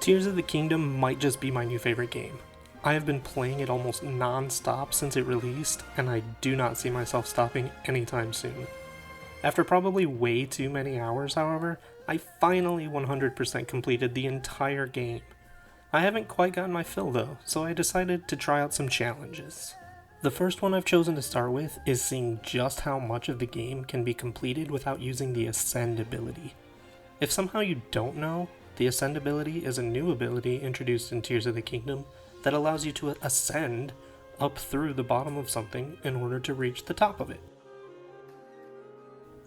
Tears of the Kingdom might just be my new favorite game. I have been playing it almost non-stop since it released, and I do not see myself stopping anytime soon. After probably way too many hours, however, I finally 100% completed the entire game. I haven't quite gotten my fill though, so I decided to try out some challenges. The first one I've chosen to start with is seeing just how much of the game can be completed without using the Ascend ability. If somehow you don't know, the Ascend ability is a new ability introduced in Tears of the Kingdom that allows you to ascend up through the bottom of something in order to reach the top of it.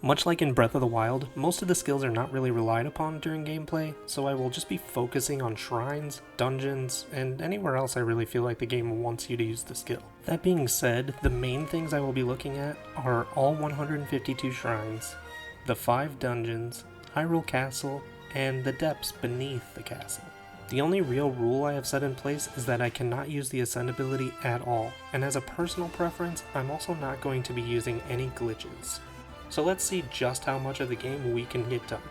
Much like in Breath of the Wild, most of the skills are not really relied upon during gameplay, so I will just be focusing on shrines, dungeons, and anywhere else I really feel like the game wants you to use the skill. That being said, the main things I will be looking at are all 152 shrines, the 5 dungeons, Hyrule Castle, and the depths beneath the castle. The only real rule I have set in place is that I cannot use the Ascend ability at all, and as a personal preference, I'm also not going to be using any glitches. So let's see just how much of the game we can get done.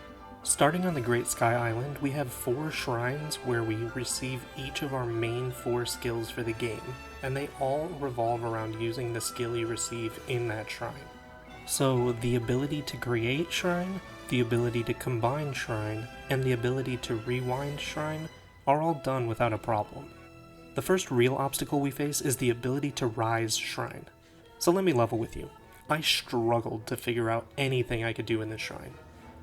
Starting on the Great Sky Island, we have 4 shrines where we receive each of our main 4 skills for the game, and they all revolve around using the skill you receive in that shrine. So the ability to create shrine, the ability to combine shrine, and the ability to rewind shrine are all done without a problem. The first real obstacle we face is the ability to rise shrine. So let me level with you. I struggled to figure out anything I could do in this shrine.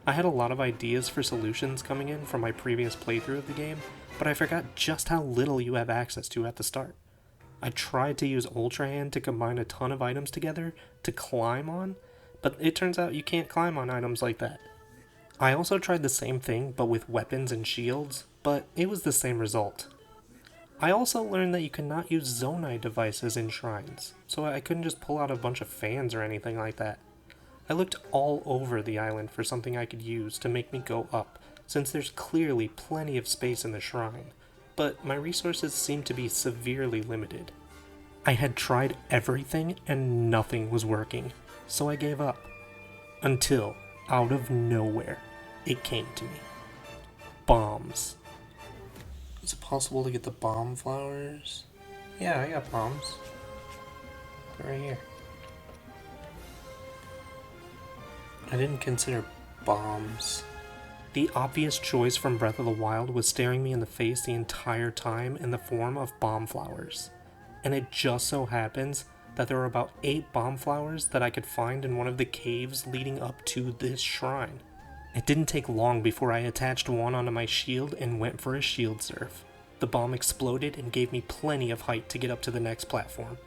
I had a lot of ideas for solutions coming in from my previous playthrough of the game, but I forgot just how little you have access to at the start. I tried to use Ultra Hand to combine a ton of items together to climb on, but it turns out you can't climb on items like that. I also tried the same thing but with weapons and shields, but it was the same result. I also learned that you cannot use Zonai devices in shrines, so I couldn't just pull out a bunch of fans or anything like that. I looked all over the island for something I could use to make me go up, since there's clearly plenty of space in the shrine, but my resources seemed to be severely limited. I had tried everything and nothing was working, so I gave up. Until, out of nowhere, it came to me. Bombs. Is it possible to get the bomb flowers? Yeah, I got bombs. They're right here. I didn't consider bombs. The obvious choice from Breath of the Wild was staring me in the face the entire time in the form of bomb flowers. And it just so happens that there are about 8 bomb flowers that I could find in one of the caves leading up to this shrine. It didn't take long before I attached one onto my shield and went for a shield surf. The bomb exploded and gave me plenty of height to get up to the next platform.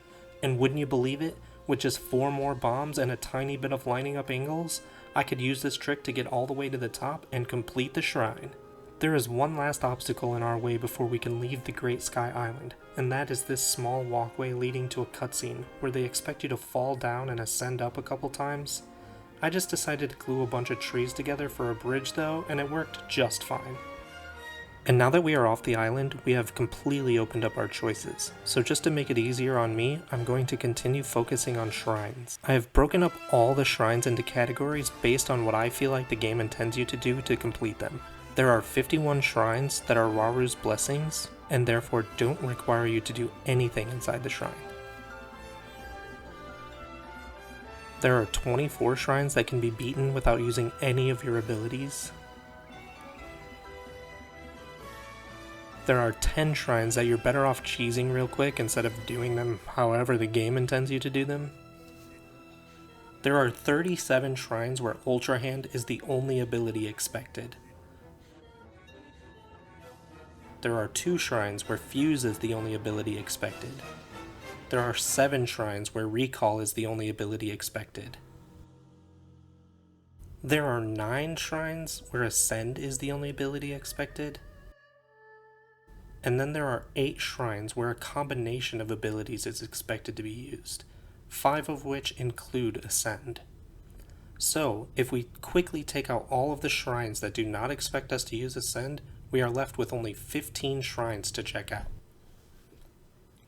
And wouldn't you believe it, with just 4 more bombs and a tiny bit of lining up angles, I could use this trick to get all the way to the top and complete the shrine. There is one last obstacle in our way before we can leave the Great Sky Island, and that is this small walkway leading to a cutscene where they expect you to fall down and ascend up a couple times. I just decided to glue a bunch of trees together for a bridge though, and it worked just fine. And now that we are off the island, we have completely opened up our choices. So just to make it easier on me, I'm going to continue focusing on shrines. I have broken up all the shrines into categories based on what I feel like the game intends you to do to complete them. There are 51 shrines that are Raru's blessings, and therefore don't require you to do anything inside the shrine. There are 24 shrines that can be beaten without using any of your abilities. There are 10 shrines that you're better off cheesing real quick instead of doing them however the game intends you to do them. There are 37 shrines where Ultra Hand is the only ability expected. There are 2 shrines where Fuse is the only ability expected. There are 7 shrines where Recall is the only ability expected. There are 9 shrines where Ascend is the only ability expected. And then there are 8 shrines where a combination of abilities is expected to be used, 5 of which include Ascend. So, if we quickly take out all of the shrines that do not expect us to use Ascend, we are left with only 15 shrines to check out.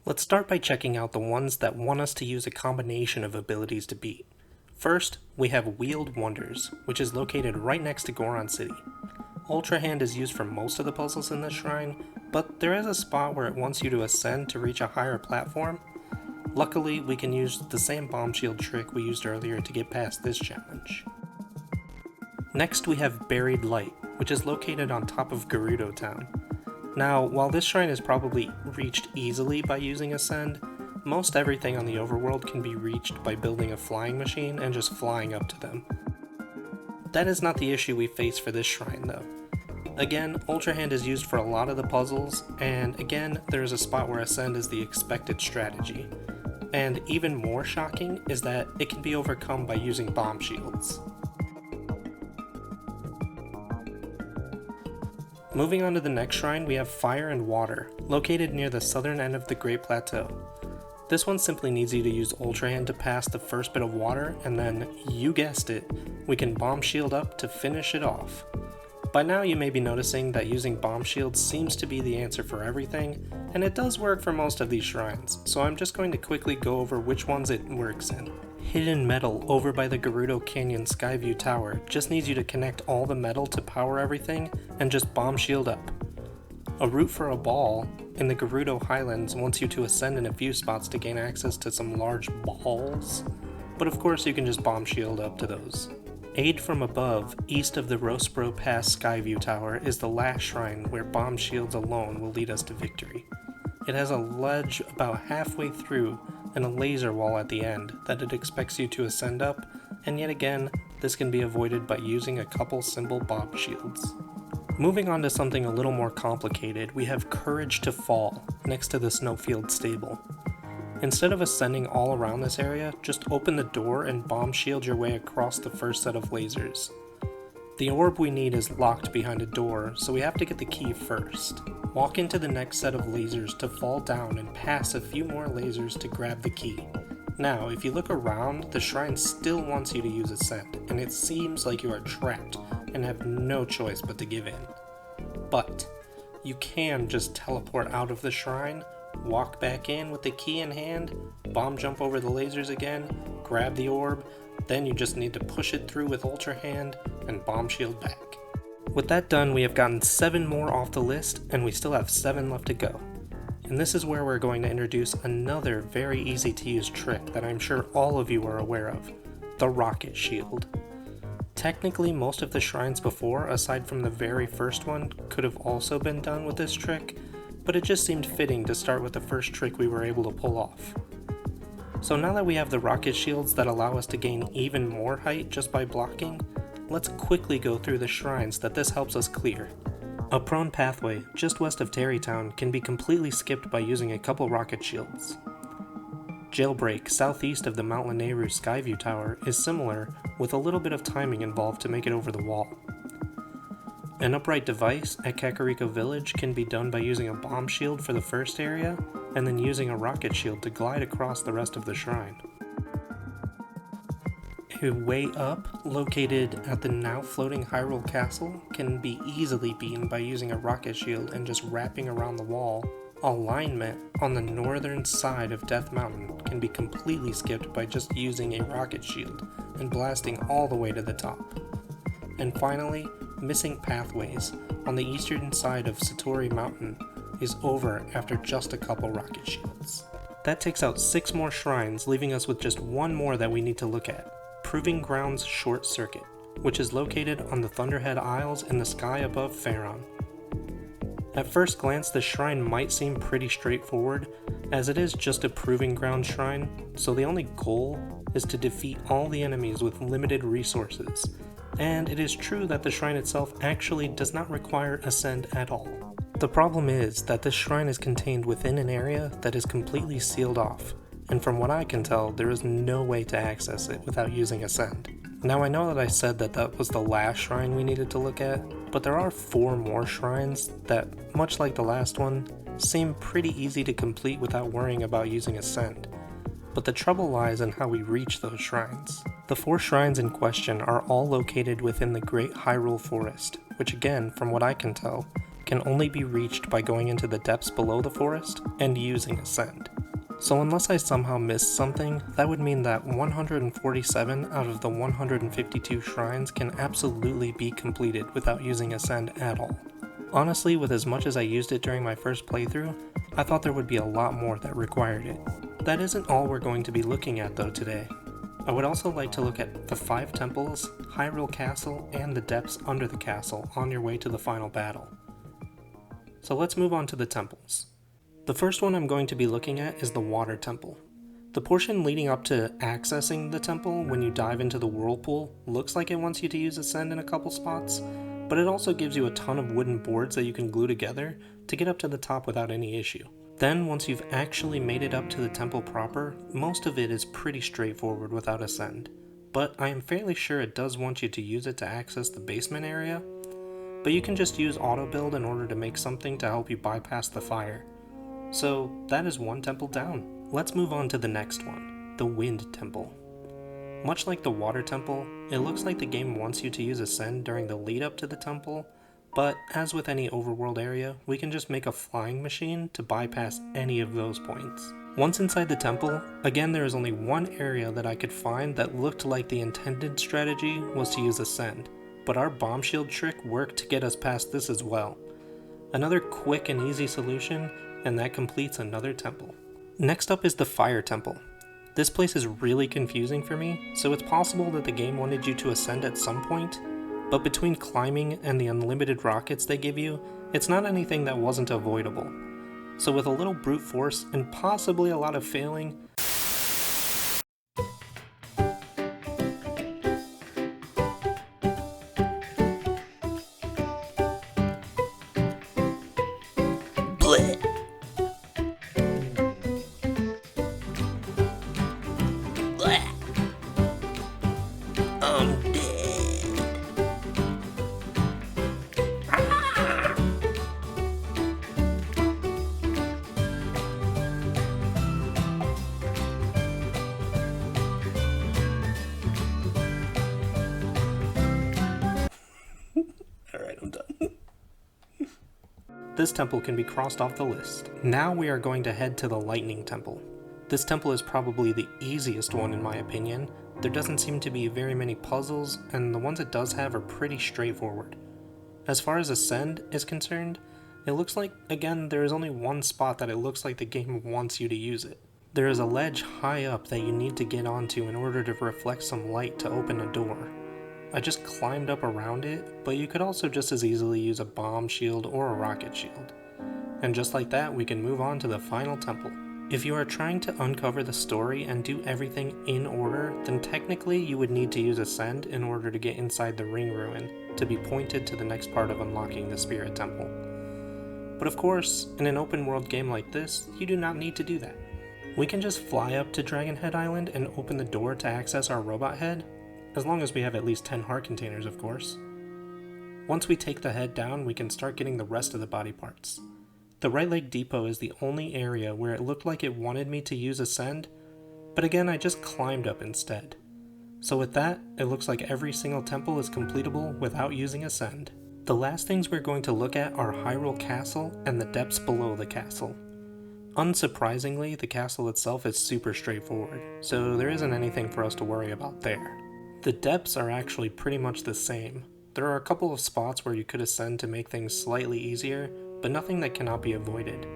Let's start by checking out the ones that want us to use a combination of abilities to beat. First, we have Wheeled Wonders, which is located right next to Goron City. Ultra Hand is used for most of the puzzles in this shrine, but there is a spot where it wants you to ascend to reach a higher platform. Luckily, we can use the same bomb shield trick we used earlier to get past this challenge. Next we have Buried Light, which is located on top of Gerudo Town. Now, while this shrine is probably reached easily by using Ascend, most everything on the overworld can be reached by building a flying machine and just flying up to them. That is not the issue we face for this shrine though. Again, Ultra Hand is used for a lot of the puzzles, and again, there is a spot where Ascend is the expected strategy. And even more shocking is that it can be overcome by using bomb shields. Moving on to the next shrine, we have Fire and Water, located near the southern end of the Great Plateau. This one simply needs you to use Ultra Hand to pass the first bit of water, and then, you guessed it, we can bomb shield up to finish it off. By now you may be noticing that using bomb shields seems to be the answer for everything, and it does work for most of these shrines, so I'm just going to quickly go over which ones it works in. Hidden Metal over by the Gerudo Canyon Skyview Tower just needs you to connect all the metal to power everything and just bomb shield up. A Route for a Ball in the Gerudo Highlands wants you to ascend in a few spots to gain access to some large balls, but of course you can just bomb shield up to those. Aid from Above, east of the Roseboro Pass Skyview Tower, is the last shrine where bomb shields alone will lead us to victory. It has a ledge about halfway through and a laser wall at the end that it expects you to ascend up, and yet again, this can be avoided by using a couple simple bomb shields. Moving on to something a little more complicated, we have Courage to Fall, next to the Snowfield Stable. Instead of ascending all around this area, just open the door and bomb shield your way across the first set of lasers. The orb we need is locked behind a door, so we have to get the key first. Walk into the next set of lasers to fall down and pass a few more lasers to grab the key. Now, if you look around, the shrine still wants you to use Ascend, and it seems like you are trapped and have no choice but to give in. But you can just teleport out of the shrine, walk back in with the key in hand, bomb jump over the lasers again, grab the orb, then you just need to push it through with Ultra Hand and bomb shield back. With that done, we have gotten 7 more off the list, and we still have 7 left to go. And this is where we're going to introduce another very easy to use trick that I'm sure all of you are aware of, the Rocket Shield. Technically, most of the shrines before, aside from the very first one, could have also been done with this trick, but it just seemed fitting to start with the first trick we were able to pull off. So now that we have the rocket shields that allow us to gain even more height just by blocking, let's quickly go through the shrines that this helps us clear. A prone pathway just west of Terrytown can be completely skipped by using a couple rocket shields. Jailbreak southeast of the Mount Lanayru Skyview Tower is similar, with a little bit of timing involved to make it over the wall. An upright device at Kakariko Village can be done by using a bomb shield for the first area, and then using a rocket shield to glide across the rest of the shrine. A way up, located at the now floating Hyrule Castle, can be easily beaten by using a rocket shield and just wrapping around the wall. Alignment on the northern side of Death Mountain can be completely skipped by just using a rocket shield and blasting all the way to the top. And finally, Missing Pathways on the eastern side of Satori Mountain is over after just a couple rocket shields. That takes out 6 more shrines, leaving us with just one more that we need to look at, Proving Grounds Short Circuit, which is located on the Thunderhead Isles in the sky above Faron. At first glance, the shrine might seem pretty straightforward, as it is just a Proving Ground shrine, so the only goal is to defeat all the enemies with limited resources, and it is true that the shrine itself actually does not require Ascend at all. The problem is that this shrine is contained within an area that is completely sealed off, and from what I can tell, there is no way to access it without using Ascend. Now I know that I said that was the last shrine we needed to look at, but there are 4 more shrines that, much like the last one, seem pretty easy to complete without worrying about using Ascend. But the trouble lies in how we reach those shrines. The 4 shrines in question are all located within the Great Hyrule Forest, which again, from what I can tell, can only be reached by going into the depths below the forest and using Ascend. So unless I somehow missed something, that would mean that 147 out of the 152 shrines can absolutely be completed without using Ascend at all. Honestly, with as much as I used it during my first playthrough, I thought there would be a lot more that required it. That isn't all we're going to be looking at though today. I would also like to look at the 5 temples, Hyrule Castle, and the depths under the castle on your way to the final battle. So let's move on to the temples. The first one I'm going to be looking at is the Water Temple. The portion leading up to accessing the temple when you dive into the whirlpool looks like it wants you to use Ascend in a couple spots, but it also gives you a ton of wooden boards that you can glue together to get up to the top without any issue. Then, once you've actually made it up to the temple proper, most of it is pretty straightforward without Ascend, but I am fairly sure it does want you to use it to access the basement area, but you can just use auto build in order to make something to help you bypass the fire. So that is one temple down. Let's move on to the next one, the Wind Temple. Much like the Water Temple, it looks like the game wants you to use Ascend during the lead up to the temple, but as with any overworld area, we can just make a flying machine to bypass any of those points. Once inside the temple, again there is only one area that I could find that looked like the intended strategy was to use Ascend, but our bomb shield trick worked to get us past this as well. Another quick and easy solution, and that completes another temple. Next up is the Fire Temple. This place is really confusing for me, so it's possible that the game wanted you to ascend at some point, but between climbing and the unlimited rockets they give you, it's not anything that wasn't avoidable. So with a little brute force and possibly a lot of failing, I'm dead. Alright, I'm done. This temple can be crossed off the list. Now we are going to head to the Lightning Temple. This temple is probably the easiest one in my opinion. There doesn't seem to be very many puzzles, and the ones it does have are pretty straightforward. As far as Ascend is concerned, it looks like, again, there is only one spot that it looks like the game wants you to use it. There is a ledge high up that you need to get onto in order to reflect some light to open a door. I just climbed up around it, but you could also just as easily use a bomb shield or a rocket shield. And just like that, we can move on to the final temple. If you are trying to uncover the story and do everything in order, then technically you would need to use Ascend in order to get inside the Ring Ruin to be pointed to the next part of unlocking the Spirit Temple. But of course, in an open world game like this, you do not need to do that. We can just fly up to Dragon Head Island and open the door to access our robot head, as long as we have at least 10 heart containers of course. Once we take the head down, we can start getting the rest of the body parts. The Right Leg Depot is the only area where it looked like it wanted me to use Ascend, but again I just climbed up instead. So with that, it looks like every single temple is completable without using Ascend. The last things we're going to look at are Hyrule Castle and the depths below the castle. Unsurprisingly, the castle itself is super straightforward, so there isn't anything for us to worry about there. The depths are actually pretty much the same. There are a couple of spots where you could ascend to make things slightly easier, but nothing that cannot be avoided.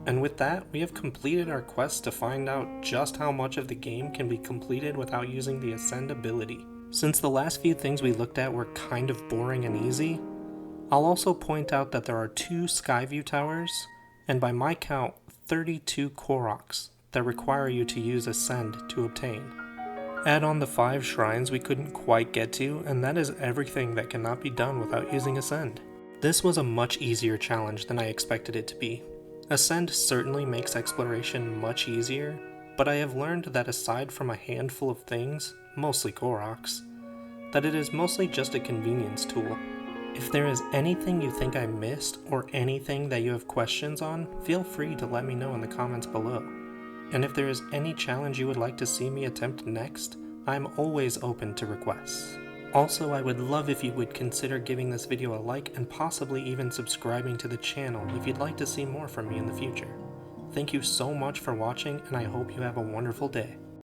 And with that, we have completed our quest to find out just how much of the game can be completed without using the Ascend ability. Since the last few things we looked at were kind of boring and easy, I'll also point out that there are 2 Skyview towers, and by my count, 32 Koroks that require you to use Ascend to obtain. Add on the 5 shrines we couldn't quite get to, and that is everything that cannot be done without using Ascend. This was a much easier challenge than I expected it to be. Ascend certainly makes exploration much easier, but I have learned that aside from a handful of things, mostly Koroks, that it is mostly just a convenience tool. If there is anything you think I missed or anything that you have questions on, feel free to let me know in the comments below. And if there is any challenge you would like to see me attempt next, I am always open to requests. Also, I would love if you would consider giving this video a like and possibly even subscribing to the channel if you'd like to see more from me in the future. Thank you so much for watching, and I hope you have a wonderful day.